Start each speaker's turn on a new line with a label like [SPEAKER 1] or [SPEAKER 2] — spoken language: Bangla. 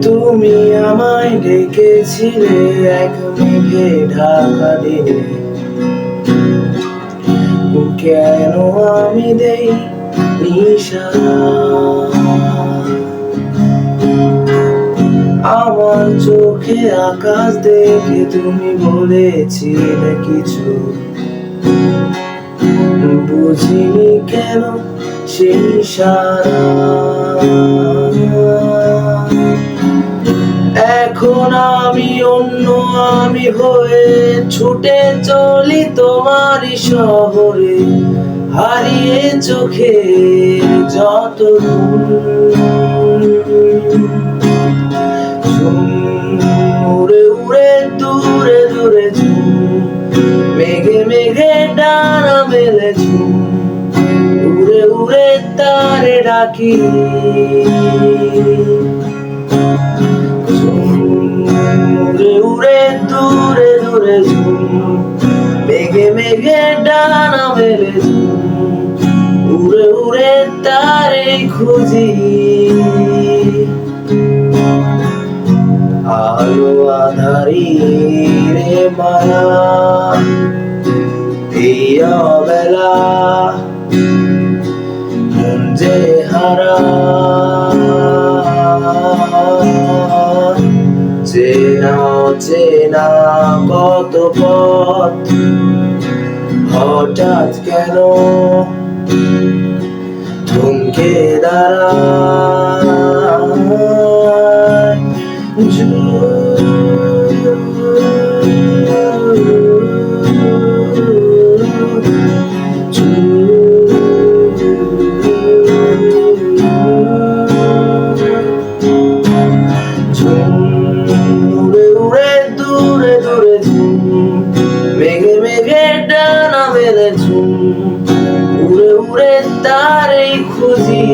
[SPEAKER 1] তুমি আমায় ডেকেছিলে এক মেঘে ঢাকা দিনে, কেন আমি দেই নিশানা? আমার চোখে আকাশ দেখে তুমি বলেছিলে কিছু, বুঝিনি কেন সেই ইশারা। এখন আমি অন্য আমি হয়ে ছুটে চলি তোমারই শহরে, হারিয়ে চোখে যত ঝুম, উড়ে উড়ে দূরে দূরে ঝুম, মেঘে মেঘে ডানা মেলে ঝুম, উড়ে উড়ে তারে ডাকি। উড়ে উড়ে দূরে দূরে ঝুম, মেঘে মেঘে ডানা মেলে ঝুম, উড়ে উড়ে তারে খুঁজি। আলো আঁধারি রে মায়া, এই অবেলা মন যে হারা, চেনা চেনা কত পথ হঠাৎ কেন থমকে দাঁড়ায়। উড়ে উড়ে দূরে দূরে ঝুম, মেঘে মেঘে ডানা মেলে ঝুম, উড়ে উড়ে তারে খুঁজি।